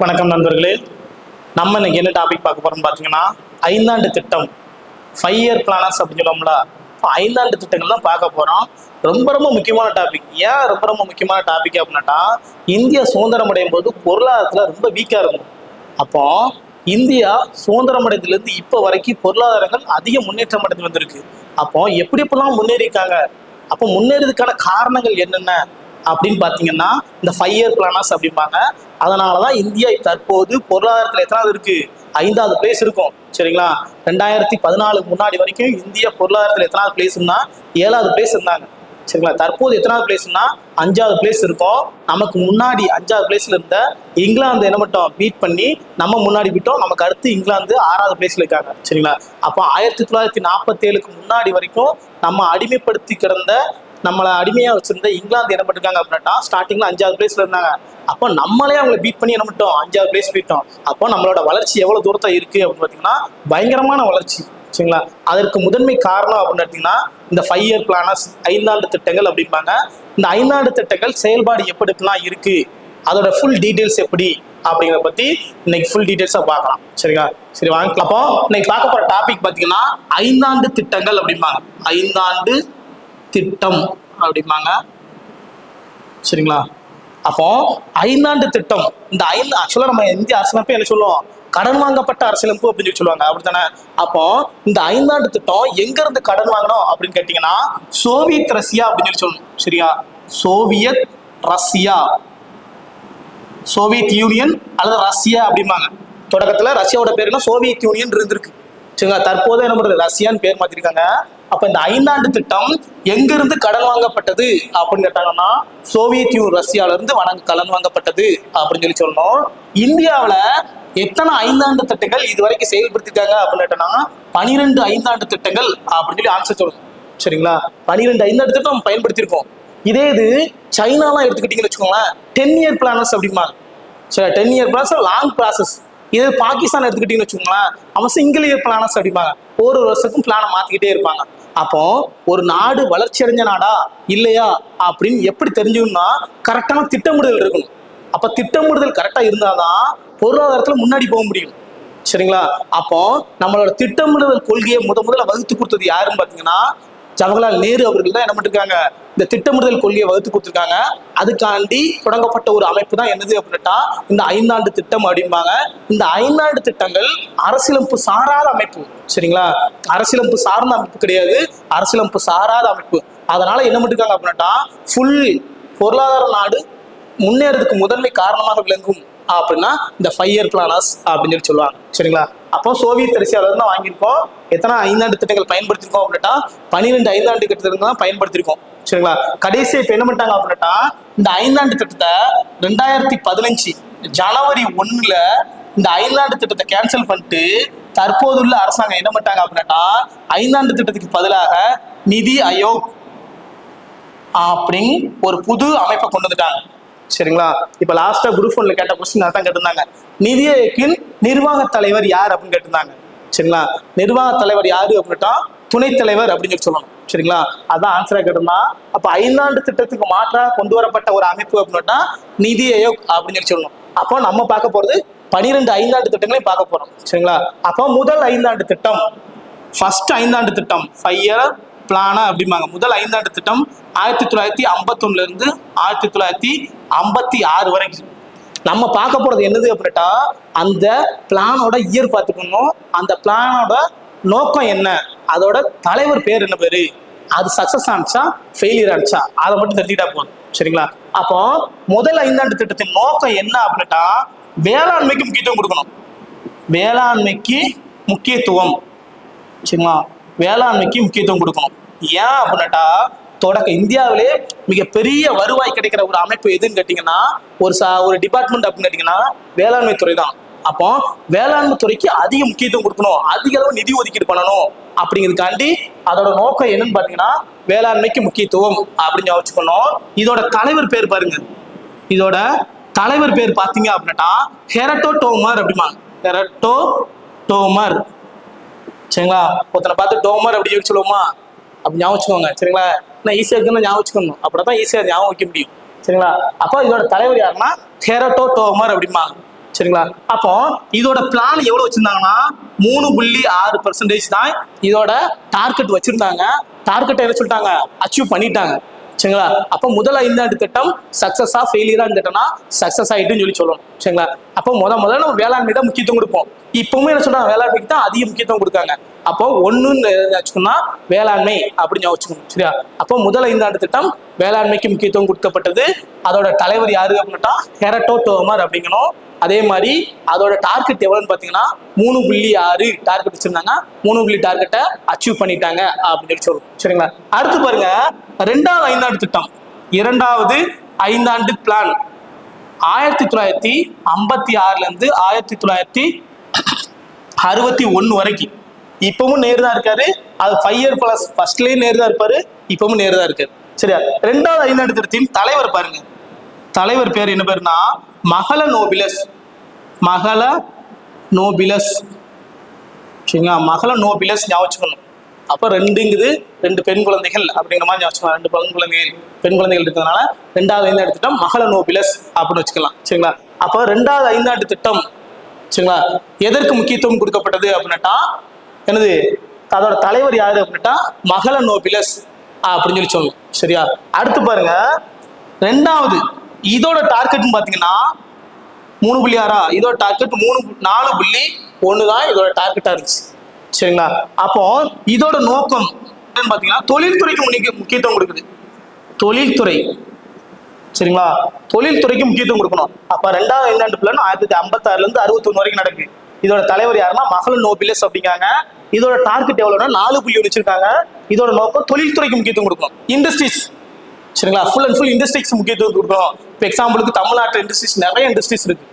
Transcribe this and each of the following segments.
வணக்கம் நண்பர்களே. நம்ம இன்னைக்கு என்ன டாபிக் பார்க்க போறோம்னு பார்த்தீங்கன்னா, ஐந்தாண்டு திட்டம், 5 இயர் பிளானர்ஸ் அப்படின்னு சொல்லுவோம்ல. இப்போ ஐந்தாண்டு திட்டங்கள் தான் பார்க்க போறோம். ரொம்ப ரொம்ப முக்கியமான டாபிக். ஏன் ரொம்ப ரொம்ப முக்கியமான டாபிக் அப்படின்னாட்டா, இந்தியா சுதந்திரம் அடையும் போது பொருளாதாரத்தில் ரொம்ப வீக்காக இருக்கும். அப்போ இந்தியா சுதந்திரம் அடைந்ததுலேருந்து இப்போ வரைக்கும் பொருளாதாரங்கள் அதிக முன்னேற்றம் அடைந்து வந்திருக்கு. அப்போ எப்படி எப்பெல்லாம் முன்னேறிக்காங்க, அப்போ முன்னேறதுக்கான காரணங்கள் என்னென்ன அப்படின்னு பார்த்தீங்கன்னா, இந்த 5 இயர் பிளானர்ஸ் அப்படிம்பாங்க. அதனால தான் இந்தியா தற்போது பொருளாதாரத்தில் எத்தனாவது இருக்கு, 5வது பிளேஸ் இருக்கும். சரிங்களா? 2014 முன்னாடி வரைக்கும் இந்தியா பொருளாதாரத்தில் எத்தனாவது பிளேஸ்னா 7வது பிளேஸ் இருந்தாங்க. சரிங்களா? தற்போது எத்தனாவது பிளேஸ்னா 5வது பிளேஸ் இருக்கும். நமக்கு முன்னாடி 5வது பிளேஸ்ல இருந்த இங்கிலாந்து என்ன மட்டும் பீட் பண்ணி நம்ம முன்னாடி விட்டோம். நமக்கு அடுத்து இங்கிலாந்து 6வது பிளேஸ்ல இருக்காங்க. சரிங்களா? அப்போ 1947க்கு முன்னாடி வரைக்கும் நம்ம அடிமைப்படுத்தி கிடந்த, நம்மளை அடிமையா வச்சிருந்த இங்கிலாந்து என்ன பண்ணிருக்காங்க அப்படின்னா ஸ்டார்டிங்ல 5வது பிளேஸ்ல இருந்தாங்க. அப்போ நம்மளே அவங்களை பீட் பண்ணி என்ன பண்ணிட்டோம், 5வது பிளேஸ் போயிட்டோம். அப்போ நம்மளோட வளர்ச்சி எவ்வளவு தூரத்தை இருக்கு அப்படின்னு பார்த்தீங்கன்னா பயங்கரமான வளர்ச்சி. சரிங்களா? அதற்கு முதன்மை காரணம் அப்படின்னு பார்த்தீங்கன்னா இந்த 5 இயர் பிளானர்ஸ், 5ஆண்டு திட்டங்கள் அப்படிம்பாங்க. இந்த 5ஆண்டு திட்டங்கள் செயல்பாடு எப்படிலாம் இருக்கு, அதோட ஃபுல் டீடைல்ஸ் எப்படி அப்படிங்கிறத பத்தி இன்னைக்கு ஃபுல் டீடைல்ஸா பார்க்கலாம். சரிங்களா? சரி வாங்க. அப்போ இன்னைக்கு பார்க்க போற டாபிக் பார்த்தீங்கன்னா 5ஆண்டு திட்டங்கள் அப்படிம்பாங்க. 5ஆண்டு திட்டம் அப்படிம்பாங்க. சரிங்களா? அப்போ 5ஆண்டு திட்டம், இந்த ஆக்சுவலா நம்ம இந்திய அரசியலமைப்பு என்ன சொல்லுவோம், கடன் வாங்கப்பட்ட அரசியலமைப்பு அப்படின்னு சொல்லுவாங்க. அப்படித்தானே? அப்போ இந்த 5ஆண்டு திட்டம் எங்க இருந்து கடன் வாங்கணும் அப்படின்னு கேட்டீங்கன்னா சோவியத் ரஷ்யா அப்படின்னு சொல்லணும். சரியா? சோவியத் ரஷ்யா, சோவியத் யூனியன் அல்லது ரஷ்யா அப்படிம்பாங்க. தொடக்கத்துல ரஷ்யாவோட பேருனா சோவியத் யூனியன் இருந்திருக்கு. சரிங்களா? தற்போது என்ன பண்றது, ரஷ்யான்னு பேர் மாத்திருக்காங்க. அப்ப இந்த 5ஆண்டு திட்டம் எங்க இருந்து கடன் வாங்கப்பட்டது அப்படின்னு கேட்டாங்கன்னா சோவியத் யூனியன் ரஷ்யால இருந்து கடன் வாங்கப்பட்டது அப்படின்னு சொல்லணும். இந்தியாவில எத்தனை 5ஆண்டு திட்டங்கள் இதுவரைக்கும் செயல்படுத்திருக்காங்க அப்படின்னு கேட்டோம்னா 12 5ஆண்டு திட்டங்கள் அப்படின்னு சொல்லி ஆன்சர் சொல்லணும். சரிங்களா? 12 5ஆண்டு திட்டம் நம்ம பயன்படுத்தியிருக்கோம். இதே இது சைனாலாம் எடுத்துக்கிட்டீங்கன்னு வச்சுக்கோங்களேன், 10 இயர் பிளானர்ஸ் அப்படிம்பாங்க. சரி, 10 இயர் பிளானர்ஸ் லாங் ப்ராசஸ். இது பாகிஸ்தான் எடுத்துக்கிட்டீங்கன்னு வச்சுக்கோங்களேன், அவன் சிங்கிள் இயர் பிளானர்ஸ் அப்படிம்பாங்க. ஒரு வருஷத்துக்கும் பிளானை மாத்திக்கிட்டே இருப்பாங்க. அப்போ ஒரு நாடு வளர்ச்சி அடைஞ்ச நாடா இல்லையா அப்படின்னு எப்படி தெரிஞ்சுக்கணும்னா கரெக்டான திட்டமிடுதல் இருக்கணும். அப்ப திட்டமிடுதல் கரெக்டா இருந்தாதான் பொருளாதாரத்துல முன்னாடி போக முடியும். சரிங்களா? அப்போ நம்மளோட திட்டமிடுதல் கொள்கையை முதல்ல வகுத்து கொடுத்தது யாருன்னு பாத்தீங்கன்னா ஜவஹர்லால் நேரு அவர்கள் தான் என்ன பண்ணிருக்காங்க, இந்த திட்டமிடுதல் கொள்கையை வகுத்து கொடுத்துருக்காங்க. அதுக்காண்டி தொடங்கப்பட்ட ஒரு அமைப்பு தான் என்னது அப்படின்னா இந்த 5ஆண்டு திட்டம் அப்படிம்பாங்க. இந்த 5ஆண்டு திட்டங்கள் அரசியலமைப்பு சாராத அமைப்பு. சரிங்களா? அரசியலமைப்பு சார்ந்த அமைப்பு கிடையாது, அரசியலமைப்பு சாராத அமைப்பு. அதனால என்ன பண்ணிருக்காங்க அப்படின்னா ஃபுல் பொருளாதார நாடு முன்னேறதுக்கு முதன்மை காரணமாக விளங்கும் அப்படின்னா இந்த 5 இயர் பிளானர்ஸ் அப்படின்னு சொல்லி சொல்லுவாங்க. சரிங்களா? அப்போ சோவியத் ரஷ்யாவில இருந்து வாங்கியிருக்கோம். எத்தனை 5ஆண்டு திட்டங்கள் பயன்படுத்திருக்கோம் அப்படின்னா 12 5ஆண்டு திட்டத்திலிருந்து தான் பயன்படுத்திருக்கோம். சரிங்களா? கடைசி இப்ப என்ன பண்ணிட்டாங்க அப்படின்னா இந்த 5ஆண்டு திட்டத்தை 2015 ஜனவரி 1ல இந்த 5ஆண்டு திட்டத்தை கேன்சல் பண்ணிட்டு தற்போதுள்ள அரசாங்கம் என்ன பண்ணிட்டாங்க அப்படின்னா 5ஆண்டு திட்டத்துக்கு பதிலாக நிதி ஆயோக் அப்படின்னு ஒரு புது அமைப்பை கொண்டு வந்துட்டாங்க. சரிங்களா? இப்ப லாஸ்டா குரூப் 1ல கேட்ட கொஸ்டின் அதான் கேட்டிருந்தாங்க, நிதி ஆயோக்கின் நிர்வாக தலைவர் யார் அப்படின்னு கேட்டிருந்தாங்க. சரிங்களா? நிர்வாக தலைவர் யாரு அப்படின்னா துணைத் தலைவர் அப்படின்னு சொல்லி சொல்லணும். சரிங்களா? அதான் ஆன்சரா கேட்டிருந்தா. அப்ப 5ஆண்டு திட்டத்துக்கு மாற்றாக கொண்டு வரப்பட்ட ஒரு அமைப்பு அப்படின்னா நிதி ஆயோக் அப்படின்னு சொல்லி சொல்லணும். அப்போ நம்ம பார்க்க போறது 12 5ஆண்டு திட்டங்களையும் பார்க்க போறோம். சரிங்களா? அப்போ முதல் 5ஆண்டு திட்டம், ஃபர்ஸ்ட் 5ஆண்டு திட்டம் 5 இயர் பிளானா அப்படிம்பாங்க. முதல் 5ஆண்டு திட்டம் 1951 இருந்து 1956 வரைக்கும். நம்ம பார்க்க போறது என்னது அப்படின்னா அந்த பிளானோட இயர் பார்த்துக்கணும், அந்த பிளானோட நோக்கம் என்ன, அதோட தலைவர் பேர் என்ன பேரு, அது சக்சஸ் ஆனிச்சா ஃபெயிலியர் ஆனிச்சா அதை மட்டும் தெரிஞ்சுக்கிட்டா போதும். சரிங்களா? அப்போ முதல் 5ஆண்டு திட்டத்தின் நோக்கம் என்ன அப்படின்னா வேளாண்மைக்கு முக்கியத்துவம் கொடுக்கணும். வேளாண்மைக்கு முக்கியத்துவம். சரிங்களா? வேளாண்மைக்கு முக்கியத்துவம் கொடுக்கணும். ஏன் அப்படின்னாட்டா இந்தியாவிலே மிகப்பெரிய வருவாய் கிடைக்கிற ஒரு அமைப்பு எதுன்னு கேட்டீங்கன்னா ஒரு டிபார்ட்மெண்ட் அப்படின்னு கேட்டீங்கன்னா வேளாண்மை துறை தான். அப்போ வேளாண்மை துறைக்கு அதிக முக்கியத்துவம் கொடுக்கணும், அதிக அளவு நிதி ஒதுக்கீடு பண்ணணும் அப்படிங்கிறதுக்காண்டி அதோட நோக்கம் என்னன்னு பாத்தீங்கன்னா வேளாண்மைக்கு முக்கியத்துவம் அப்படின்னு யோசிச்சுக்கணும். இதோட தலைவர் பேர் பாருங்க, இதோட தலைவர் பேர் பாத்தீங்க அப்படின்னா ஹெரட்டோ டோமர் அப்படிமா. ஹெரட்டோ டோமர். சரிங்களா? ஒருத்தனை பார்த்து டோமர் அப்படி யோசிச்சு சொல்லுவோமா, அப்படி ஞாபகம் வச்சுக்கோங்க. சரிங்களா? நான் ஈஸியா இருக்குன்னு ஞாபகம் வச்சுக்கணும், அப்படிதான் ஈஸியா ஞாபகம் வைக்க முடியும். சரிங்களா? அப்போ இதோட தலைவர் யாருன்னா ஹெரட்டோ டோமர் அப்படிமா. சரிங்களா. அப்போ இதோட பிளான் எவ்வளவு வச்சிருந்தாங்கன்னா 3.6% தான் இதோட டார்கெட் வச்சிருந்தாங்க. டார்கெட் என்ன சொல்லிட்டாங்க, அச்சீவ் பண்ணிட்டாங்க. சரிங்களா. அப்ப முதல் 5 ஆண்டு திட்டம் சக்சஸா ஃபெயிலியரா கேட்டோம்னா சக்சஸ் ஆயிட்டுன்னு சொல்லணும். சரிங்களா. அப்போ முதல்ல நம்ம வேளாண்மை தான் முக்கியத்துவம் கொடுப்போம். இப்பவுமே என்ன சொல்றாங்க, வேளாண்மைக்கு தான் அதிக முக்கியத்துவம் கொடுக்காங்க. அப்போ ஒண்ணுன்னு வச்சுக்கணும்னா வேளாண்மை அப்படின்னு வச்சுக்கணும். சரியா. அப்போ முதல் 5 ஆண்டு திட்டம் வேளாண்மைக்கு முக்கியத்துவம் கொடுக்கப்பட்டது. அதோட தலைவர் யாரு அப்படின்னா ஹெரட்டோ டோமர் அப்படிங்கணும். அதே மாதிரி அதோட டார்கெட் எவ்வளவுன்னு பாத்தீங்கன்னா 3.6 டார்கெட் வச்சிருந்தாங்க. 3 டார்கெட்டை அச்சீவ் பண்ணிட்டாங்க அப்படின்னு சொல்லுவோம். சரிங்களா. அடுத்து பாருங்க, 2வது 5ஆண்டு திட்டம், 2வது 5ஆண்டு பிளான் 1956 இருந்து 1961 வரைக்கும். இப்பவும் நேரு தான் இருக்காரு. அது 5 இயர் பிளஸ் ஃபர்ஸ்ட்லயும் நேரு தான் இருப்பாரு, இப்பவும் நேரு தான் இருக்காரு. சரியா. 2வது 5ஆண்டு திட்டத்தின் தலைவர் பாருங்க, தலைவர் பேர் என்ன பேருனா மகள நோபிலஸ். மகள நோபிலஸ். சரிங்களா. மகள நோபிலஸ் ஞாபகம் வச்சுக்கணும். அப்ப 2 பெண் குழந்தைகள் அப்படிங்கிற மாதிரி ஞாபகம் வச்சுக்கணும். 2 பெண் குழந்தைகள் இருக்கிறதுனால 2வது 5ஆண்டு திட்டம் மகள நோபிலஸ் அப்படின்னு வச்சுக்கலாம். சரிங்களா. அப்ப 2வது 5ஆண்டு திட்டம் சரிங்களா எதற்கு முக்கியத்துவம் கொடுக்கப்பட்டது அப்படின்னா என்னது, அதோட தலைவர் யாரு அப்படின்னா மகள நோபிலஸ் அப்படின்னு சொல்லணும். சரியா. அடுத்து பாருங்க, 2வது இதோட டார்கெட் பாத்தீங்கன்னா 3.6, இதோட டார்கெட் 4.1 தான் இதோட டார்கெட்டா இருந்துச்சு. சரிங்களா. அப்போ இதோட நோக்கம் பாத்தீங்கன்னா தொழில்துறைக்கு முக்கியத்துவம் கொடுக்குது. தொழில்துறை. சரிங்களா. தொழில்துறைக்கு முக்கியத்துவம் கொடுக்கணும். அப்ப 2வது 5ஆண்டு பிளான் 1956 இருந்து 61 வரைக்கும் நடக்குது. இதோட தலைவர் யாருன்னா மகள நோபிலஸ் அப்படிங்காங்க. இதோட டார்கெட் எவ்வளவுன்னா 4.1 வச்சிருக்காங்க. இதோட நோக்கம் தொழில்துறைக்கு முக்கியத்துவம் கொடுக்கணும். இண்டஸ்ட்ரீஸ். சரிங்களா. ஃபுல் அண்ட் ஃபுல் இண்டஸ்ட்ரீஸ் முக்கியத்துவம் கொடுக்கணும். இப்போ எக்ஸாம்பிளுக்கு தமிழ்நாட்டு இண்டஸ்ட்ரீஸ் நிறைய இண்டஸ்ட்ரீஸ் இருக்கு.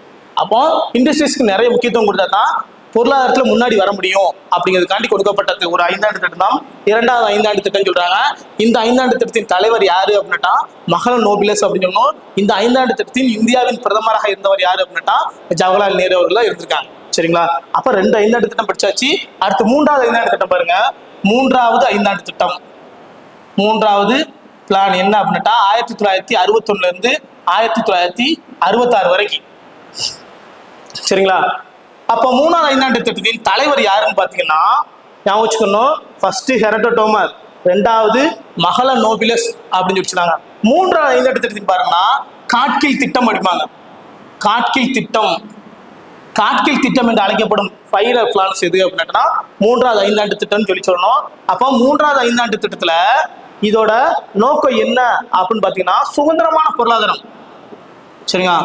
அப்போ இண்டஸ்ட்ரீஸ்க்கு நிறைய முக்கியத்துவம் கொடுத்தா தான் பொருளாதாரத்துல முன்னாடி வர முடியும் அப்படிங்கிறதுக்காண்டி கொடுக்கப்பட்டது ஒரு 5ஆண்டு திட்டம் தான் 2வது 5ஆண்டு திட்டம் சொல்றாங்க. இந்த 5ஆண்டு திட்டத்தின் தலைவர் யாரு அப்படின்னா மகள நோபிலஸ் அப்படின்னு சொன்னோம். இந்த 5ஆண்டு திட்டத்தின் இந்தியாவின் பிரதமராக இருந்தவர் யாரு அப்படின்னா ஜவஹர்லால் நேரு அவர்கள் இருந்திருக்காங்க. சரிங்களா. அப்ப 2 5ஆண்டு திட்டம் படிச்சாச்சு. அடுத்து 3வது 5ஆண்டு திட்டம் பாருங்க. 3வது 5ஆண்டு திட்டம், 3வது பிளான் என்ன அப்படின்னா 1961 இருந்து 1966 வரைக்கும். சரிங்களா. அப்ப 3வது 5ஆண்டு திட்டத்தின் தலைவர் யாருன்னு பாத்தீங்கன்னா ஞாபகம் வச்சுக்கணும், ஃபர்ஸ்ட் ஹெரட்டோ டோமர், 2வது மகள நோபிலஸ் அப்படின்னு சொல்லிச்சுனாங்க. 3வது 5ஆண்டு திட்டத்தின் பாருங்கன்னா காட்கில் திட்டம் அடிப்பாங்க. காட்கில் திட்டம். காட்கில் திட்டம் என்று அழைக்கப்படும் 5 பிளான்ஸ் எது அப்படின்னா 3வது 5ஆண்டு திட்டம்னு சொல்லணும். அப்போ 3வது 5ஆண்டு திட்டத்துல இதோட நோக்கம் என்ன அப்படின்னு பாத்தீங்கன்னா சுதந்திரமான பொருளாதாரம். சரிங்களா.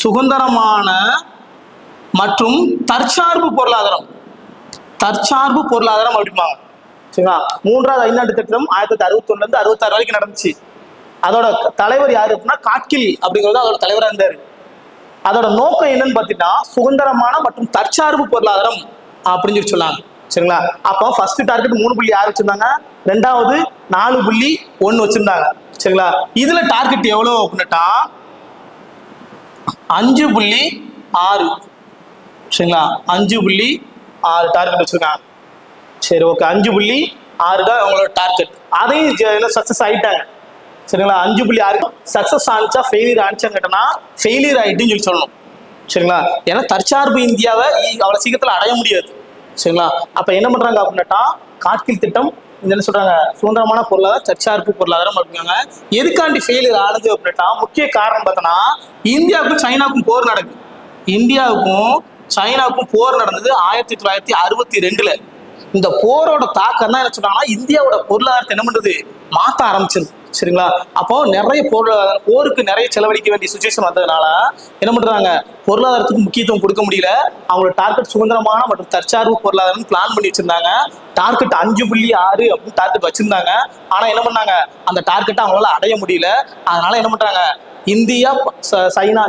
சுதந்திரமான மற்றும் தற்சார்பு பொருளாதாரம். தற்சார்பு பொருளாதாரம் அப்படிம்பாங்க. சரிங்களா. 3வது 5ஆண்டு திட்டம் 1961 இருந்து 66 வரைக்கும் நடந்துச்சு. அதோட தலைவர் யாரு அப்படின்னா காட்கில் அப்படிங்கிறது அதோட தலைவரா இருந்தாரு. அதோட நோக்கம் என்னன்னு பாத்தீங்கன்னா சுதந்திரமான மற்றும் தற்சார்பு பொருளாதாரம் அப்படின்னு சொன்னாங்க. சரிங்களா. அப்போ ஃபர்ஸ்ட் டார்கெட் 3.6 வச்சிருந்தாங்க. 2வது 4.1 வச்சிருந்தாங்க. சரிங்களா. இதுல டார்கெட் எவ்வளவு அப்படின்னா 5.6. சரிங்களா. 5.6 டார்கெட் வச்சிருக்காங்க. சரி, ஓகே. 5.6 தான் அவங்களோட டார்கெட். அதையும் சக்சஸ் ஆயிட்டாங்க. சரிங்களா. 5.6 சக்சஸ் ஆனிச்சா ஃபெயிலியர் ஆனிச்சான்னு கேட்டோம்னா ஃபெயிலியர் ஆயிட்டுன்னு சொல்லணும். சரிங்களா. ஏன்னா தற்சார்பு இந்தியாவை அவ்வளவு சீக்கிரத்துல அடைய முடியாது. சரிங்களா. அப்ப என்ன பண்றாங்க அப்படின்னா காட்கில் திட்டம் என்ன சொல்றாங்க, சுதந்திரமான பொருளாதாரம் தற்சார்பு பொருளாதாரம் அப்படிங்காங்க. எதுக்காண்டி ஃபெயிலியர் ஆனது அப்படின்னா முக்கிய காரணம் பார்த்தோன்னா இந்தியாவுக்கும் சைனாவுக்கும் போர் நடக்குது. இந்தியாவுக்கும் சைனாவுக்கும் போர் நடந்தது 1962. இந்த போரோட தாக்கம் தான் என்ன சொல்றாங்கன்னா இந்தியாவோட பொருளாதாரத்தை என்ன பண்றது, மாத்த ஆரம்பிச்சிருது. சரிங்களா. அப்போ நிறைய போருக்கு நிறைய செலவழிக்க வேண்டிய சுச்சுவேஷன் வந்ததுனால என்ன பண்றாங்க, பொருளாதாரத்துக்கு முக்கியத்துவம் கொடுக்க முடியல. அவங்களோட டார்கெட் சுதந்திரமான மற்றும் தற்சார்பு பொருளாதாரம் பிளான் பண்ணி வச்சிருந்தாங்க. டார்கெட் 5.6 அப்படின்னு டார்கெட் வச்சிருந்தாங்க. ஆனா என்ன பண்ணாங்க, அந்த டார்கெட்டை அவங்களால அடைய முடியல. அதனால என்ன பண்றாங்க, இந்தியா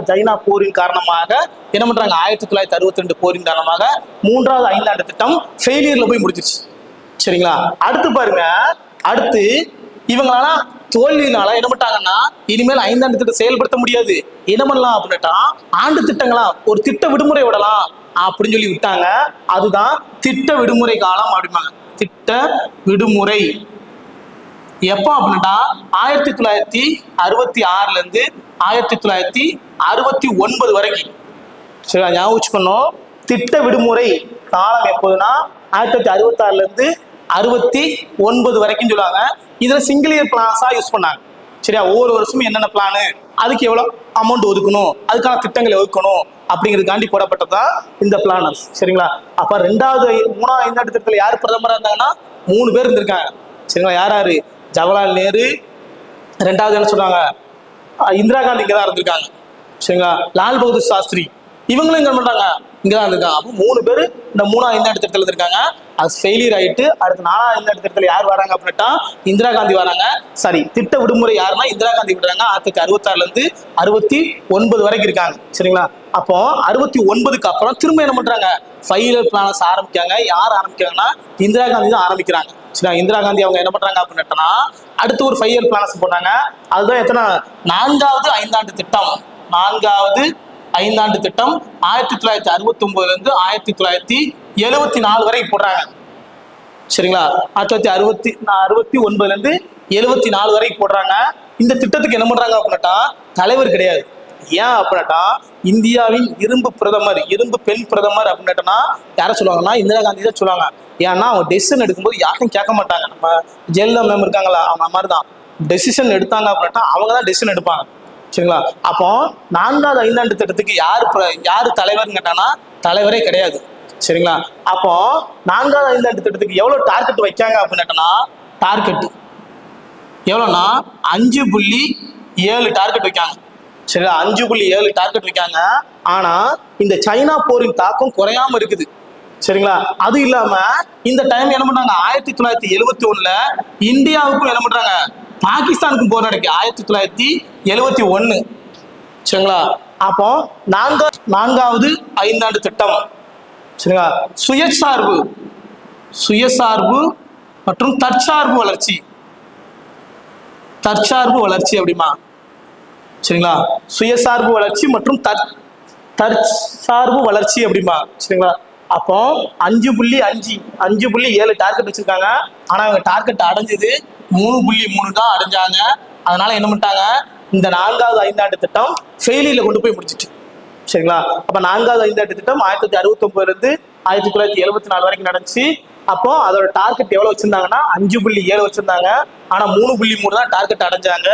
சைனா போரின் காரணமாக என்ன பண்றாங்க, 1962 போரின் காரணமாக 3வது 5ஆண்டு திட்டம் ஃபெயிலியர்ல போய் முடிச்சிருச்சு. சரிங்களா. அடுத்து பாருங்க, அடுத்து இவங்களால தோல்வியினால என்ன பண்ணிட்டாங்கன்னா இனிமேல் 5ஆண்டு திட்டம் செயல்படுத்த முடியாது. என்ன பண்ணலாம் அப்படின்னா ஆண்டு திட்டங்களா ஒரு திட்ட விடுமுறை விடலாம் அப்படின்னு சொல்லி விட்டாங்க. அதுதான் திட்ட விடுமுறை காலம் அப்படிம்பாங்க. திட்ட விடுமுறை எப்போ அப்படின்னா 1966 இருந்து 1969 வரைக்கும். சரிங்களா, ஞாபகம் வச்சுக்கணும். திட்ட விடுமுறை காலம் எப்போதுன்னா 1966 இருந்து 69 வரைக்கும் சொல்லுவாங்க. இதுல சிங்கிள் இயர் பிளான்ஸா யூஸ் பண்ணாங்க. சரியா, ஒவ்வொரு வருஷமும் என்னென்ன பிளானு, அதுக்கு எவ்வளவு அமௌண்ட் ஒதுக்கணும், அதுக்கான திட்டங்களை ஒதுக்கணும் அப்படிங்கிறதுக்காண்டி போடப்பட்டதுதான் இந்த பிளானர்ஸ். சரிங்களா, அப்ப மூணாவது ஐந்தாண்டு திட்டத்தில் யார் பிரதமரா இருந்தாங்கன்னா 3 பேர் இருந்திருக்காங்க. சரிங்களா, யாரு? ஜவஹர்லால் நேரு, ரெண்டாவது என்ன சொல்றாங்க, இந்திரா காந்தி இங்கதான் இருந்திருக்காங்க. சரிங்களா, லால் பகதூர் சாஸ்திரி இவங்களும் இங்க பண்றாங்க, இங்கதான் இருந்திருக்காங்க. அப்போ 3 பேர் இந்த மூணாவது ஐந்தாண்டு திட்டத்தில் இருந்திருக்காங்க. அது ஃபெயிலியர் ஆயிட்டு அடுத்து 4வது ஐந்தாண்டு திட்டத்தில் யார் வராங்க அப்படின்னா இந்திரா காந்தி வராங்க. சரி, திட்ட விடுமுறை யாருன்னா இந்திரா காந்தி விடுறாங்க. 1966 இருந்து 69 வரைக்கும் இருக்காங்க. சரிங்களா, அப்போ 69க்கு அப்புறம் திரும்ப என்ன பண்றாங்க, 5 இயர் பிளான்ஸ் ஆரம்பிக்காங்க. யார் ஆரம்பிக்கிறாங்கன்னா இந்திரா காந்தி தான் ஆரம்பிக்கிறாங்க. சரிங்களா, இந்திரா காந்தி அவங்க என்ன பண்றாங்க அப்படின்னா அடுத்து ஒரு 5 இயர் பிளான்ஸ் போட்டாங்க. அதுதான் எத்தனை, 4வது ஐந்தாண்டு திட்டம். 4வது ஐந்தாண்டு திட்டம் 1969 இருந்து 1974 வரை போடுறாங்க. சரிங்களா, 1969 இருந்து 74 வரை போடுறாங்க. இந்த திட்டத்துக்கு என்ன பண்றாங்க அப்படின்னா தலைவர் கிடையாது. ஏன் அப்படின்னா இந்தியாவின் இரும்பு பிரதமர், இரும்பு பெண் பிரதமர் அப்படின்னா யார சொல்லுவாங்கன்னா இந்திரா காந்தி தான் சொல்லுவாங்க. ஏன்னா அவங்க டெசிஷன் எடுக்கும்போது யாரும் கேட்க மாட்டாங்க. நம்ம ஜெயலலிதா மேம் இருக்காங்களா, அவங்க மாதிரி தான் டெசிஷன் எடுத்தாங்க அப்படின்னா அவங்க தான் டெசிஷன் எடுப்பாங்க. சரிங்களா, அப்போ 4வது ஐந்தாண்டு திட்டத்துக்கு யாரு தலைவர்னு கேட்டானா தலைவரே கிடையாது. சரிங்களா, அப்போ 4வது ஐந்தாண்டு திட்டத்துக்கு எவ்வளவு டார்கெட் வைக்காங்க அப்படின்னா டார்கெட் எவ்வளோன்னா 5.7 டார்கெட் வைக்காங்க. சரிங்களா, 5.7 டார்கெட் வைக்காங்க. ஆனா இந்த சைனா போரின் தாக்கம் குறையாம இருக்குது. சரிங்களா, அது இல்லாம இந்த டைம் என்ன பண்றாங்க, 1971 இந்தியாவுக்கும் என்ன பண்றாங்க, பாகிஸ்தானுக்கும் போர் நடக்கு 1971. சரிங்களா, அப்போ 4வது ஐந்தாண்டு திட்டம். சரிங்களா, சுயசார்பு மற்றும் தற்சார்பு வளர்ச்சி அப்படிமா. சரிங்களா, சுயசார்பு வளர்ச்சி மற்றும் தற்சார்பு வளர்ச்சி அப்படிமா. சரிங்களா, அப்போ 5.7 டார்கெட் வச்சிருக்காங்க. ஆனா அவங்க டார்கெட் அடைஞ்சது 3.3 தான் அடைஞ்சாங்க. அதனால என்ன பண்ணிட்டாங்க, இந்த 4வது ஐந்தாண்டு திட்டம் ஃபெயிலியர்ல கொண்டு போய் முடிச்சிட்டு. சரிங்களா, அப்ப 4வது ஐந்தாண்டு திட்டம் 1969 இருந்து 1974 வரைக்கும் நடந்துச்சு. அப்போ அதோட டார்கெட் எவ்வளவு வச்சிருந்தாங்கன்னா 5.7 வச்சிருந்தாங்க. ஆனா 3.3 தான் டார்கெட் அடைஞ்சாங்க.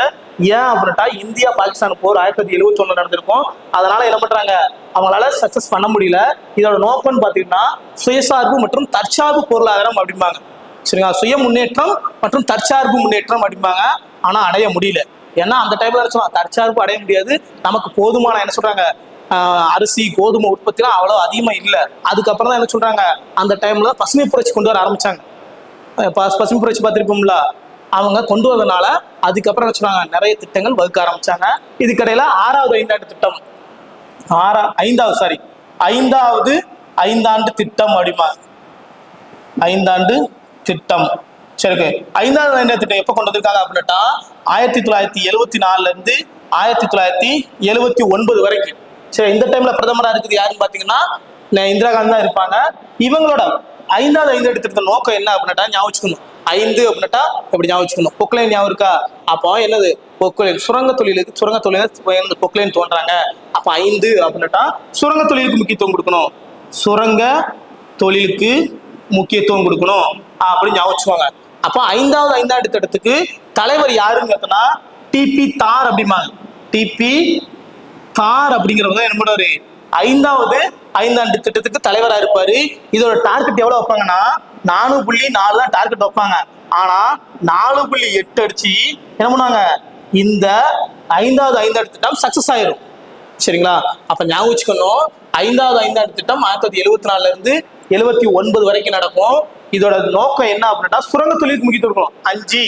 ஏன் அப்படின்னா இந்தியா பாகிஸ்தான் போர் 1971 நடந்திருக்கும். அதனால என்ன பண்றாங்க, அவங்களால சக்சஸ் பண்ண முடியல. இதோட நோக்கம்னு பாத்தீங்கன்னா சுயசார்பு மற்றும் தற்சார்பு பொருளாதாரம் அப்படிம்பாங்க. சரிங்களா, சுய முன்னேற்றம் மற்றும் தற்சார்பு முன்னேற்றம் அப்படிம்பாங்க. ஆனா அடைய முடியல. ஏன்னா அந்த டைம்ல சொல்லலாம் தற்சார்பு அடைய முடியாது, நமக்கு போதுமான என்ன சொல்றாங்க அரிசி கோதுமை உற்பத்திலாம் அவ்வளவு அதிகமா இல்லை. அதுக்கப்புறம் தான் என்ன சொல்றாங்க, அந்த டைம்ல பசுமை புரட்சி கொண்டு வர ஆரம்பிச்சாங்க. பசுமை புரட்சி பார்த்திருப்போம்ல, அவங்க கொண்டு வரதுனால அதுக்கப்புறம் என்ன சொல்றாங்க நிறைய திட்டங்கள் வகுக்க ஆரம்பிச்சாங்க. இதுக்கடையில 6வது ஐந்தாண்டு திட்டம், ஐந்தாவது ஐந்தாண்டு திட்டம் அப்படிமா. ஐந்தாண்டு திட்டம். சரி, 5வது ஐந்தாண்டு திட்டம் எப்ப கொண்டு வந்திருக்காங்க அப்படின்னா 1974 இருந்து 1979 வரைக்கும். சரி, இந்த டைம்ல பிரதமரா இருக்குது யாருன்னு பாத்தீங்கன்னா இந்திரா காந்தி தான் இருப்பாங்க. இவங்களோட 5வது ஐந்தாண்டு திட்டத்தின் நோக்கம் என்ன அப்படின்னா ஞாபகம் வச்சுக்கணும். 5 அப்படின்னா எப்படி ஞாபகம் வச்சுக்கணும், பொக்லைன் ஞாபகம் இருக்கா? அப்போ என்னது, பொக்லைன் சுரங்க தொழிலுக்கு பொக்லைன் தோன்றாங்க. அப்ப 5 அப்படின்னா சுரங்க தொழிலுக்கு முக்கியத்துவம் கொடுக்கணும், சுரங்க தொழிலுக்கு முக்கியத்துவம் கொடுக்கணும் அப்படின்னு ஞாபகம் வச்சுக்கோங்க. அப்ப 5வது ஐந்தாண்டு திட்டத்துக்கு தலைவர் யாருன்னு கேட்டனா டிபி தார் அப்படிம்பாங்க. டிபி தார் அப்படிங்கிறவங்க என்ன பண்ணுவாரு, 5வது ஐந்தாண்டு திட்டத்துக்கு தலைவரா இருப்பாரு. இதோட டார்கெட் எவ்வளவு வைப்பாங்கன்னா 4.4 தான் டார்கெட் வைப்பாங்க. ஆனா 4.8 அடிச்சு என்ன பண்ணுவாங்க, இந்த 5வது ஐந்தாண்டு திட்டம் சக்சஸ் ஆயிரும். சரிங்களா, அப்ப ஞாபகம் வச்சுக்கணும், 5வது ஐந்தாண்டு திட்டம் 1974 இருந்து 79 வரைக்கும் நடக்கும். இதோட நோக்கம் என்ன அப்படின்னா சுரங்க தொழிலுக்கு முக்கியத்துவம் கொடுக்கணும். 5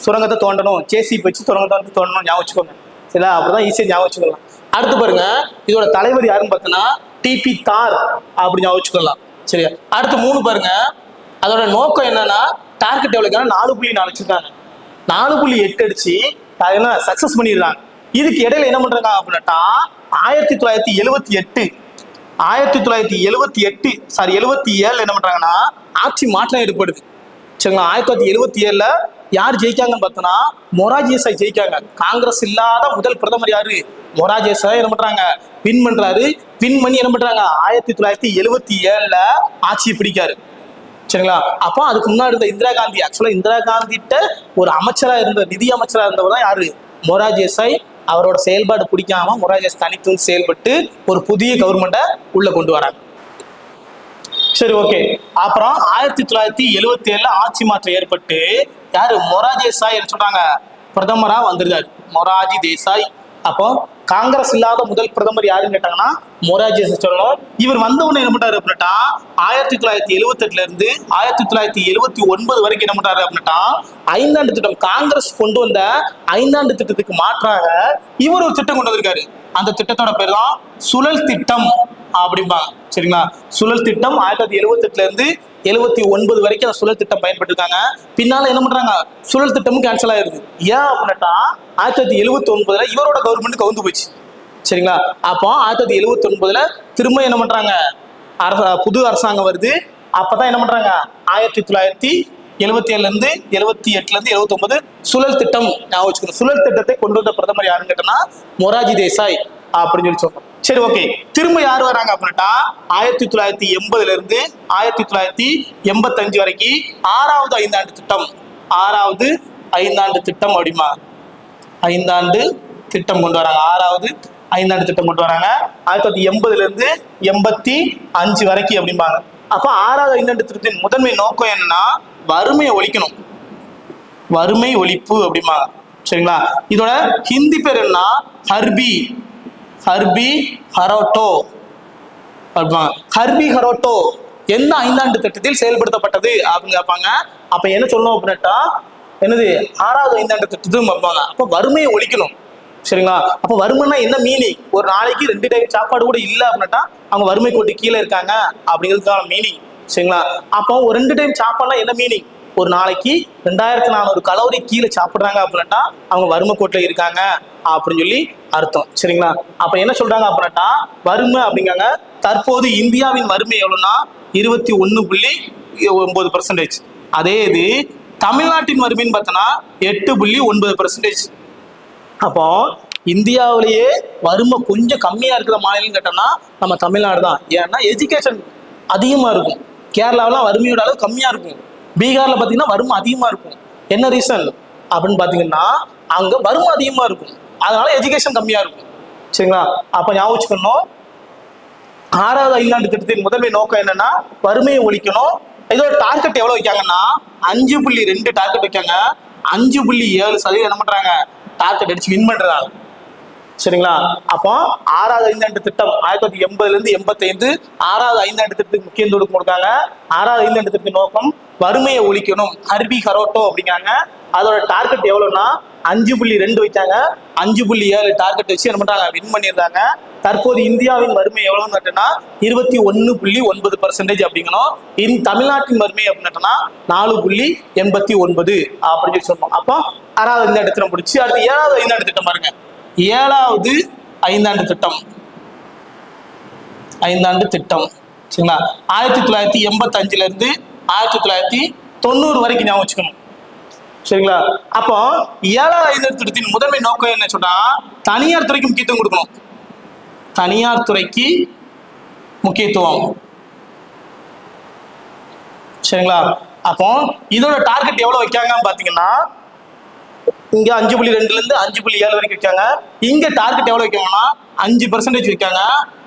சுரங்கத்தை தோண்டணும், ஜேசிபி வச்சு சுரங்கத்தை வந்து தோண்டணும் ஞாபகம் வச்சுக்கோங்க. சரிங்களா, அப்படிதான் ஈஸியா ஞாபகம் வச்சுக்கலாம். அடுத்து பாருங்க, இதோட தலைவர் யாருன்னு பார்த்தோன்னா டிபி தார் அப்படி ஞாபகம் வச்சுக்கலாம். சரியா, அடுத்து 3 பாருங்க, அதோட நோக்கம் என்னன்னா டார்கெட் எவ்வளவுன்னா 4.4 வச்சிருக்காங்க. 4.8 அடிச்சு என்ன சக்சஸ் பண்ணிடுறாங்க. இதுக்கு இடையில என்ன பண்றாங்க அப்படின்னா 1977 என்ன பண்றாங்கன்னா ஆட்சி மாற்றம் ஏற்படுது. சரிங்களா, 1977 யார் ஜெயிக்காங்கன்னு பார்த்தோம்னா மொரார்ஜி தேசாய் ஜெயிக்காங்க. காங்கிரஸ் இல்லாத முதல் பிரதமர் யாரு? மொரார்ஜி தேசாய் என்ன பண்றாங்க, வின் பண்றாரு. வின் பண்ணி என்ன பண்றாங்க, 1977ல ஆட்சியை பிடிக்காரு. சரிங்களா? அப்போ அதுக்கு முன்னாடி இருந்த இந்திரா காந்தி, ஆக்சுவலா இந்திரா காந்திட்ட ஒரு அமைச்சரா இருந்த, நிதி அமைச்சரா இருந்தவர் தான் யாரு, மொரார்ஜி தேசாய். அவரோட செயல்பாடு பிடிக்காம மொரார்ஜி தேசாய் தனித்து செயல்பட்டு ஒரு புதிய கவர்மெண்ட்டை உள்ள கொண்டு வராங்க. சரி, ஓகே. அப்புறம் 1977ல ஆட்சி மாற்றம் ஏற்பட்டு யாரு, மொரார்ஜி தேசாய் என்ன சொல்றாங்க, பிரதமரா வந்திருக்காரு, மொரார்ஜி தேசாய். அப்போ காங்கிரஸ் இல்லாத முதல் பிரதமர் யாருன்னு கேட்டாங்கன்னா மொரார்ஜி தேசாய் சொல்லணும். இவர் வந்த உடனே என்ன பண்றாரு அப்படின்னா 1978ல இருந்து 1979 வரைக்கும் என்ன பண்றாரு அப்படின்னா ஐந்தாண்டு திட்டம், காங்கிரஸ் கொண்டு வந்த ஐந்தாண்டு திட்டத்துக்கு மாற்றாக இவர் ஒரு திட்டம் கொண்டு வந்திருக்காரு. அந்த திட்டத்தோட பேர் தான் சுழல் திட்டம் அப்படிம்பாங்க. சரிங்களா? சுழல் திட்டம் 1978ல இருந்து 79 வரைக்கும் அந்த சுழல் திட்டம் பயன்படுத்திருக்காங்க. பின்னால என்ன பண்றாங்க, சுழல் திட்டமும் கேன்சல் ஆயிருது. ஏன் அப்படின்னா 1979ல இவரோட கவர்மெண்ட் கவுந்து போச்சு. சரிங்களா? அப்போ 1979ல திரும்ப என்ன பண்றாங்க, புது அரசாங்கம் வருது. அப்பதான் என்ன பண்றாங்க, 1977ல இருந்து 78ல இருந்து 79 சுழல் திட்டம் ஞாபகம் வச்சுக்கணும். சுழல் திட்டத்தை கொண்டு வந்த பிரதமர் யாருன்னு கேட்டோம்னா மொரார்ஜி தேசாய் அப்படின்னு சொல்லி சொல்றோம். சரி, ஓகே. திரும்ப யார் வராங்க அப்படின்னா 1980ல இருந்து 1985 வரைக்கும் ஆறாவது ஐந்தாண்டு திட்டம், ஆறாவது ஐந்தாண்டு திட்டம் அப்படிமா, ஐந்தாண்டு திட்டம் கொண்டு வராங்க. ஆறாவது ஐந்தாண்டு திட்டம் கொண்டு வராங்க 1980ல இருந்து 85 வரைக்கும் அப்படிம்பாங்க. அப்ப ஆறாவது ஐந்தாண்டு திட்டத்தின் முதன்மை நோக்கம் என்னன்னா வறுமையை ஒழிக்கணும், வறுமை ஒழிப்பு அப்படிம்பாங்க. சரிங்களா? இதோட ஹிந்தி பேர் என்ன, ஹர்பி, ஹர்பி ஹரோட்டோ அப்படிம்பாங்க. ஹர்பி ஹரோட்டோ எந்த ஐந்தாண்டு திட்டத்தில் செயல்படுத்தப்பட்டது அப்படின்னு கேட்பாங்க. அப்ப என்ன சொல்லணும் அப்படின்னா என்னது, ஆறாவது ஐந்தாண்டு திட்டத்தும் வைப்பாங்க. அப்போ வறுமையை ஒழிக்கணும். சரிங்களா? அப்போ வறுமைன்னா என்ன மீனிங், ஒரு நாளைக்கு 2 டைம் சாப்பாடு கூட இல்லை அப்படின்னா அவங்க வறுமை கோட்டு கீழே இருக்காங்க அப்படிங்கிறதுக்கான மீனிங். சரிங்களா? அப்போ ஒரு 2 டைம் சாப்பாடுனா என்ன மீனிங், ஒரு நாளைக்கு 2400 கலோரி கீழே சாப்பிட்றாங்க அப்படின்னா அவங்க வறுமை கோட்டில் இருக்காங்க அப்படின்னு சொல்லி அர்த்தம். சரிங்களா? அப்ப என்ன சொல்றாங்க அப்படின்னா வறுமை அப்படிங்காங்க. தற்போது இந்தியாவின் வறுமை எவ்வளவுன்னா 21.9%. அதே இது தமிழ்நாட்டின் வறுமைன்னு பார்த்தோன்னா 8.9%. அப்போ இந்தியாவிலேயே வறுமை கொஞ்சம் கம்மியா இருக்கிற மாநிலம் கேட்டோம்னா நம்ம தமிழ்நாடு தான். ஏன்னா எஜுகேஷன் அதிகமா இருக்கும். கேரளாவெல்லாம் வறுமையோட அளவு கம்மியா இருக்கும். பீகார்ல பாத்தீங்கன்னா வறுமை அதிகமா இருக்கும். என்ன ரீசன் அப்படின்னு பாத்தீங்கன்னா அங்க வறுமை அதிகமா இருக்கும், அதனால எஜுகேஷன் கம்மியா இருக்கும். சரிங்களா? அப்ப ஞாபகம் வச்சுக்கணும், ஆறாவது ஐந்தாண்டு திட்டத்தின் முதன்மை நோக்கம் என்னன்னா வறுமையை ஒழிக்கணும். இதோட டார்கெட் எவ்வளவு வைக்காங்கன்னா 5.2 டார்கெட் வைக்காங்க. 5.7% என்ன பண்றாங்க, டார்கெட் அடிச்சு வின் பண்றாங்க. சரிங்களா? அப்போ ஆறாவது ஐந்தாண்டு திட்டம் 1980ல இருந்து 85 ஆறாவது ஐந்தாண்டு திட்டத்துக்கு முக்கியத்துவம் கொடுக்காங்க. ஆறாவது ஐந்தாண்டு திட்டத்தின் நோக்கம் வறுமையை ஒழிக்கணும், ஹர்பி ஹரோட்டோ அப்படிங்காங்க. அதோட டார்கெட் எவ்வளவுன்னா 5.2 வைத்தாங்க. 5.7 டார்கெட் வச்சு என்ன பண்றாங்க, வின் பண்ணிடுறாங்க. தற்போது இந்தியாவின் வறுமை எவ்வளவுன்னு கேட்டோம்னா 21.9% அப்படிங்கணும். தமிழ்நாட்டின் வறுமை அப்படின்னா 4.89 அப்படின்னு சொல்லி சொன்னோம். அப்போ ஆறாவது ஐந்தாண்டு திட்டம் முடிச்சு அடுத்து ஏழாவது ஐந்தாண்டு திட்டம் பாருங்க. ஏழாவது ஐந்தாண்டு திட்டம், ஐந்தாண்டு திட்டம். சரிங்களா? 1985ல இருந்து 1990 வரைக்கும் ஞாபகம் வச்சுக்கணும். சரிங்களா? அப்போ ஏழாவது ஐந்தாண்டு திட்டத்தின் முதன்மை நோக்கம் என்ன சொன்னா தனியார் துறைக்கு முக்கியத்துவம் கொடுக்கணும். தனியார் துறைக்கு முக்கியத்துவம். சரிங்களா? அப்போ இதோட டார்கெட் எவ்வளவு வைக்காங்கன்னு பாத்தீங்கன்னா இங்க 5.2ல இருந்து 5.7 வரைக்கும் வைக்காங்க. இங்க டார்கெட் எவ்வளவு வைக்காங்கன்னா 5% வைக்காங்க.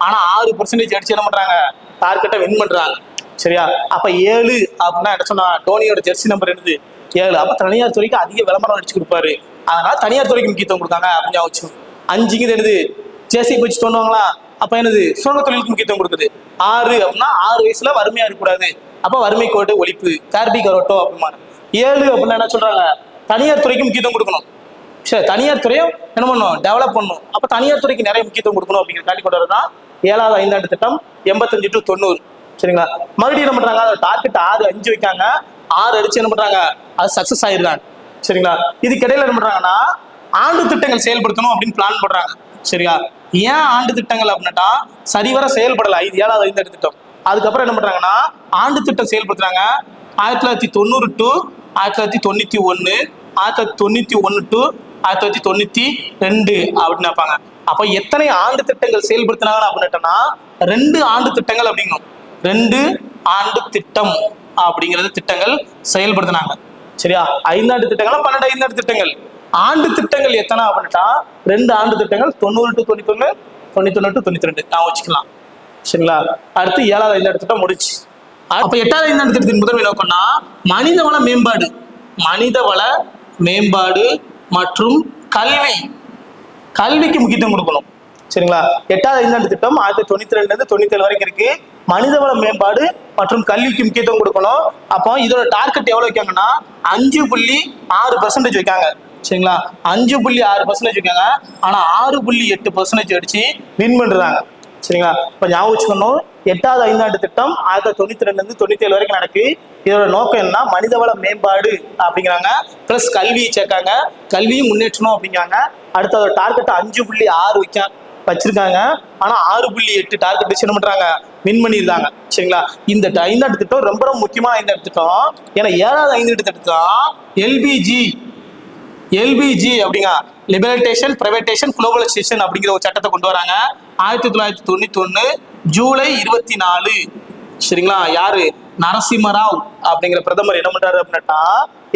ஆனா 6% அடிச்சு என்ன பண்றாங்க, டார்கெட்டை வின் பண்றாங்க. சரியா? அப்ப 7 அப்படின்னா என்ன சொன்னா டோனியோட ஜெர்சி நம்பர் என்னது 7. அப்ப தனியார் துறைக்கு அதிக விளம்பரம் அடிச்சு கொடுப்பாரு, அதனால தனியார் துறைக்கு முக்கியத்துவம் கொடுத்தாங்க அப்படின்னு வச்சு. 5க்கு என்னது ஜேசி வச்சு தோணுவாங்களா, அப்ப என்னது சுரங்க தொழிலுக்கு முக்கியத்துவம் கொடுக்குது. 6 அப்படின்னா 6 வயசுல வறுமையா இருக்கக்கூடாது, அப்ப வறுமை கோட்டு ஒழிப்பு, கார்பி கரோட்டோ அப்படிமா. 7 அப்படின்னா என்ன சொல்றாங்க, தனியார் துறைக்கு முக்கியத்துவம் கொடுக்கணும். சரி, தனியார் துறையும் என்ன பண்ணும், டெவலப் பண்ணும். அப்ப தனியார் துறைக்கு நிறைய முக்கியத்துவம் கொடுக்கணும் அப்படிங்கிற காட்டி கொண்டு வரதான் ஏழாவது ஐந்தாண்டு திட்டம் 85 to 90. சரிங்களா? மறுபடியும் என்ன பண்றாங்க, அதோட டார்கெட் 6, 5 வைக்காங்க. 6 அடிச்சு என்ன பண்றாங்க, அது சக்சஸ் ஆயிருக்காங்க. சரிங்களா? இதுக்கு இடையில என்ன பண்றாங்கன்னா ஆண்டு திட்டங்கள் செயல்படுத்தணும் அப்படின்னு பிளான் பண்றாங்க. சரியா? ஏன் ஆண்டு திட்டங்கள் அப்படின்னா சரிவர செயல்படல. இது ஏழாவது ஐந்தாண்டு திட்டம். அதுக்கப்புறம் என்ன பண்றாங்கன்னா ஆண்டு திட்டம் செயல்படுத்துறாங்க. 1990 to 1991, 1991 to 1992 அப்படின்னு வைப்பாங்க. அப்போ எத்தனை ஆண்டு திட்டங்கள் செயல்படுத்தினாங்க அப்படின்னா 2 ஆண்டு திட்டங்கள் அப்படிங்கணும். 2 ஆண்டு திட்டம் அப்படிங்கிறது திட்டங்கள் செயல்படுத்தினாங்க. சரியா? 5 ஆண்டு திட்டங்களா 12 5 ஆண்டு திட்டங்கள். ஆண்டு திட்டங்கள் எத்தனை அப்படின்னா 2 ஆண்டு திட்டங்கள் 90 to 91, 91 to 92 நான் வச்சுக்கலாம். சரிங்களா? அடுத்து 7வது 5 ஆண்டு திட்டம் முடிச்சு. அப்ப 8வது 5 ஆண்டு திட்டத்தின் முதன்மை நோக்கம்னா மனிதவள மேம்பாடு, மனிதவள மேம்பாடு மற்றும் கல்விக்கு முக்கியத்துவம் கொடுக்கணும். சரிங்களா? 8வது 5 ஆண்டு திட்டம் 1992 இருந்து 97 வரைக்கும் இருக்கு. மனிதவள மேம்பாடு மற்றும் கல்விக்கு முக்கியத்துவம் கொடுக்கணும். அப்போ இதோட டார்கெட் எவ்வளவு வைக்காங்கன்னா 5.6% வைக்காங்க. சரிங்களா? 5.6% வைக்காங்க. ஆனா 6.8% அடிச்சு வின் பண்றாங்க. சரிங்களா? இப்ப ஞாபகம் வச்சுக்கணும், 8வது 5 ஆண்டு திட்டம் 1992 இருந்து 97 வரைக்கும் நடக்கு. இதோட நோக்கம் என்ன? மனிதவள மேம்பாடு அப்படிங்கிறாங்க, பிளஸ் கல்வியை சேர்க்காங்க, கல்வியும் முன்னேற்றணும் அப்படிங்கிறாங்க. அடுத்து அதோட டார்கெட் 5.6 வச்சிருக்காங்க. ஆனா 6.8 டார்கெட் வச்சு என்ன பண்றாங்க? வின் பண்ணிருந்தாங்க. சரிங்களா? இந்த 5 ஆண்டு திட்டம் ரொம்ப ரொம்ப முக்கியமான 5 ஆண்டு திட்டம். ஏன்னா 7வது 5 ஆண்டு திட்டம் எல்பிஜி அப்படிங்க, லிபரேட்டேஷன் பிரைவேட்டேஷன் குளோபலைசேஷன் அப்படிங்கிற ஒரு சட்டத்தை கொண்டு வராங்க 1991 ஜூலை 24. சரிங்களா? யாரு? நரசிம்மராவ் அப்படிங்கிற பிரதமர் என்ன பண்றாரு அப்படின்னா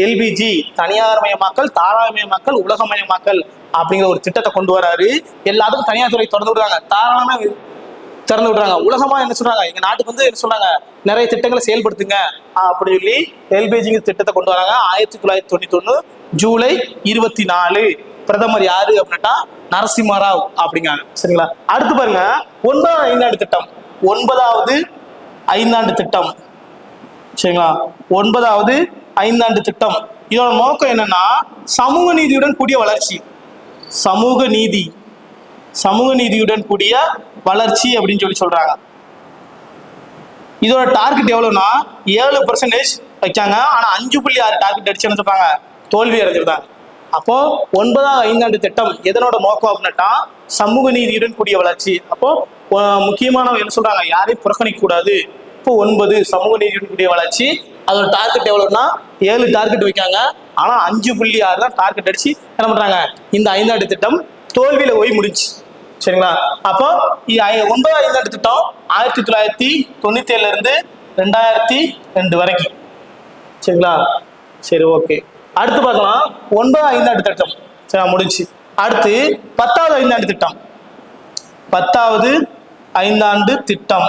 எல்பிஜி, தனியார் மயமாக்கல், தாராளமயமாக்கல், உலகமயமாக்கல் அப்படிங்கிற ஒரு திட்டத்தை கொண்டு வராரு. எல்லாத்துக்கும் தனியார் துறை திறந்து விடுறாங்க, தாராளமா திறந்து விடுறாங்க. உலகமா என்ன சொல்றாங்க, எங்க நாட்டுக்கு வந்து என்ன சொல்றாங்க, நிறைய திட்டங்களை செயல்படுத்துங்க அப்படின்னு சொல்லி எல்பிஜி திட்டத்தை கொண்டு வராங்க 1991 ஜூலை 24. பிரதமர் யாரு அப்படின்னா நரசிம்மராவ் அப்படிங்காங்க. சரிங்களா? அடுத்து பாருங்க 9வது 5 ஆண்டு திட்டம். 9வது 5 ஆண்டு திட்டம். சரிங்களா? 9வது 5 ஆண்டு திட்டம் இதோட நோக்கம் என்னன்னா சமூக நீதியுடன் கூடிய வளர்ச்சி, சமூக நீதியுடன் கூடிய வளர்ச்சி அப்படின்னு சொல்றாங்க. இதோட டார்கெட் எவ்வளவுனா 7% வைக்காங்க. ஆனா 5.6 டார்கெட் அடிச்சு என்ன சொல்றாங்க? தோல்வி அடைஞ்சிருந்தாங்க. அப்போ 9வது 5 ஆண்டு திட்டம் எதனோட நோக்கம் அப்படின்னா சமூக நீதியுடன் கூடிய வளர்ச்சி. அப்போ முக்கியமான என்ன சொல்றாங்க, யாரையும் புறக்கணிக்க கூடாது. இப்போ 9 சமூக நீதியுடன் கூடிய வளர்ச்சி. அதோட டார்கெட் எவ்வளவுனா 7 டார்கெட் வைக்காங்க. ஆனா 5.6 தான் டார்கெட் அடிச்சு என்ன பண்றாங்க? இந்த 5 ஆண்டு திட்டம் தோல்வியில போய் முடிச்சு. சரிங்களா? அப்போ 9வது 5 ஆண்டு திட்டம் 1997 இருந்து 2002 வரைக்கும். சரிங்களா? சரி, ஓகே. அடுத்து பார்க்கலாம் 9வது 5 ஆண்டு திட்டம். சரி, முடிச்சு. அடுத்து 10வது 5 ஆண்டு திட்டம். 10வது 5 ஆண்டு திட்டம்.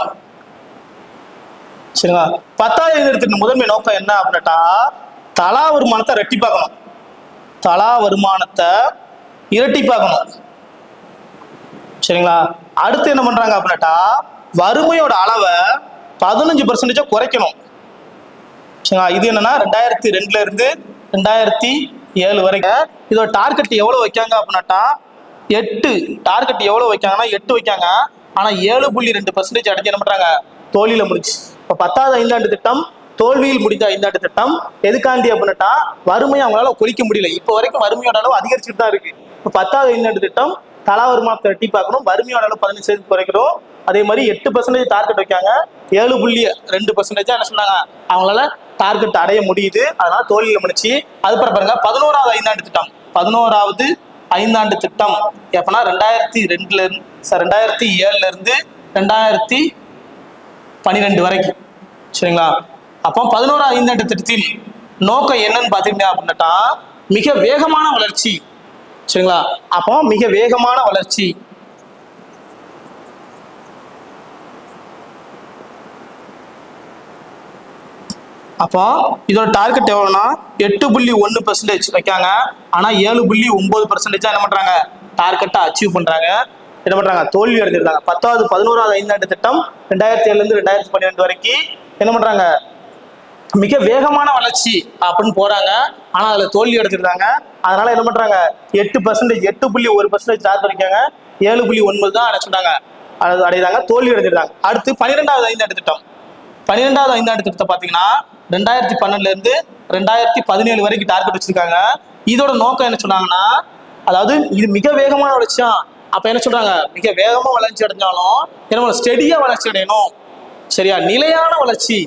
சரிங்களா? 10வது 5 ஆண்டு திட்டம் முதன்மை நோக்கம் என்ன அப்படின்னா தலா வருமானத்தை இரட்டிப்பாக்கணும். சரிங்களா? அடுத்து என்ன பண்றாங்க அப்படின்னா வறுமையோட அளவை 15% குறைக்கணும். சரிங்களா? இது என்னன்னா 2002 இருந்து 2007 வரைக்கும். இதோட டார்கெட் எவ்வளவு வைக்காங்க அப்படின்னா 8 டார்கெட் எவ்வளவு வைக்காங்கன்னா 8 வைக்காங்க. ஆனா 7.2% அடைஞ்சு என்ன பண்றாங்க? தோல்வியில முடிச்சு. இப்ப 10வது 5 ஆண்டு திட்டம் தோல்வியில் முடிந்த 5 ஆண்டு திட்டம் எதுக்காண்டி அப்படின்னா வறுமையை அவங்களால குறைக்க முடியல. இப்போ வரைக்கும் வறுமையோட அளவு அதிகரிச்சுட்டு தான் இருக்கு. இப்போ 10வது 5 ஆண்டு திட்டம் தலா வருமானத்தை வெட்டி பார்க்கணும், வறுமையோட அளவு 15% குறைக்கணும். அதே மாதிரி 8% டார்கெட் வைக்காங்க. 7.2% என்ன சொன்னாங்க, அவங்களால டார்கெட் அடைய முடியுது. அதனால தோல்வியில முடிச்சு. அதுக்கப்புறம் பாருங்க 11வது 5 ஆண்டு திட்டம். 11வது 5 ஆண்டு திட்டம் எப்பனா 2007 இருந்து 2012 வரைக்கும். சரிங்களா? அப்போ 11வது 5 ஆண்டு திட்டத்தின் நோக்கம் என்னன்னு பாத்தீங்க அப்படின்னா மிக வேகமான வளர்ச்சி. சரிங்களா? அப்போ மிக வேகமான வளர்ச்சி. அப்போ இதோட டார்கெட் எவ்வளவுனா 8.1% வைக்காங்க. ஆனா 7.9% என்ன பண்றாங்க? டார்கெட்டை அச்சீவ் பண்றாங்க. என்ன பண்றாங்க? தோல்வி அடைஞ்சிருக்காங்க. 11வது 5 ஆண்டு திட்டம் 2007 இருந்து 2012 வரைக்கும் என்ன பண்றாங்க? மிக வேகமான வளர்ச்சி அப்படின்னு போறாங்க. ஆனா அதுல தோல்வி அடைஞ்சிருக்காங்க. அதனால என்ன பண்றாங்க? 8.1% டார்கெட் வைக்காங்க. 7.9 தான் என்ன சொல்றாங்க அடைகிறாங்க, தோல்வி அடைஞ்சிருக்காங்க. அடுத்து 12வது 5 ஆண்டு திட்டம். 12வது 5 ஆண்டு திட்டத்தை பாத்தீங்கன்னா 2012 இருந்து 2017 வரைக்கும் டார்கெட் வச்சிருக்காங்க. இதோட நோக்கம் என்ன சொன்னாங்கன்னா அதாவது இது மிக வேகமான வளர்ச்சியா. அப்ப என்ன சொல்றாங்க? மிக வேகமா வளர்ச்சி அடைஞ்சாலும் என்ன ஸ்டெடியா வளர்ச்சி அடையணும். சரியா? நிலையான வளர்ச்சி.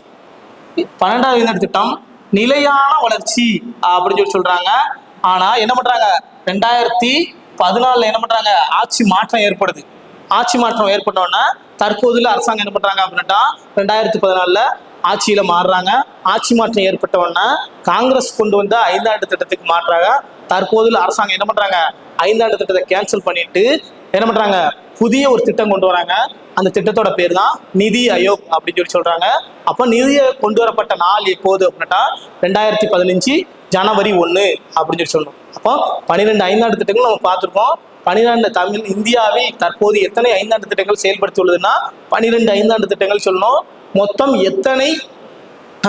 12வது 5 ஆண்டு திட்டம் நிலையான வளர்ச்சி அப்படின்னு சொல்றாங்க. ஆனா என்ன பண்றாங்க, 2014 என்ன பண்றாங்க, ஆட்சி மாற்றம் ஏற்படுது. ஆட்சி மாற்றம் ஏற்பட்டோன்னா தற்போதுல அரசாங்கம் என்ன பண்றாங்க அப்படின்னா 2014 ஆட்சியில மாறுறாங்க. ஆட்சி மாற்றம் ஏற்பட்டோன்னா காங்கிரஸ் கொண்டு வந்த 5 ஆண்டு திட்டத்துக்கு மாற்றாக தற்போதுல அரசாங்கம் என்ன பண்றாங்க, 5 ஆண்டு திட்டத்தை கேன்சல் பண்ணிட்டு என்ன பண்றாங்க, புதிய ஒரு திட்டம் கொண்டு வராங்க. அந்த திட்டத்தோட பேர் தான் நிதி ஆயோக் அப்படின்னு சொல்றாங்க. அப்ப நிதி ஆயோக் கொண்டு வரப்பட்ட நாள் எப்போது அப்படின்னா 2015 ஜனவரி 1 அப்படின்னு சொல்லணும். அப்போ 12 5 ஆண்டு திட்டங்கள் நம்ம பார்த்துருக்கோம். 12 இந்தியாவில் தற்போது எத்தனை 5 ஆண்டு திட்டங்கள் செயல்படுத்தியுள்ளதுன்னா 12 5 ஆண்டு திட்டங்கள் சொல்லணும். மொத்தம் எத்தனை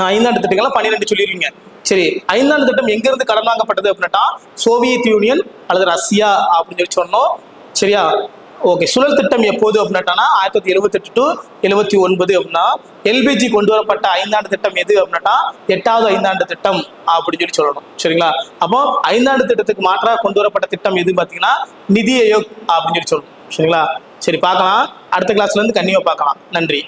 5 ஆண்டு திட்டங்கள் 12 சொல்லிருக்கீங்க. சரி, 5 ஆண்டு திட்டம் எங்க இருந்து கடன் வாங்கப்பட்டது அப்படின்னா சோவியத் யூனியன் அல்லது ரஷ்யா அப்படின்னு சொன்னோம். சரியா, ஓகே. சுழல் திட்டம் எப்போது அப்படின்னா 1978 to 79 அப்படின்னா எல்பிஜி கொண்டு வரப்பட்ட 5 ஆண்டு திட்டம் எது அப்படின்னா 8வது 5 ஆண்டு திட்டம் அப்படின்னு சொல்லணும். சரிங்களா, அப்போ 5 ஆண்டு திட்டத்துக்கு மாற்றாக கொண்டு வரப்பட்ட திட்டம் எது பார்த்தீங்கன்னா நிதி ஆயோக் அப்படின்னு சொல்லணும். சரிங்களா, சரி பார்க்கலாம். அடுத்த கிளாஸ்ல இருந்து கண்டிப்பா பார்க்கலாம். நன்றி.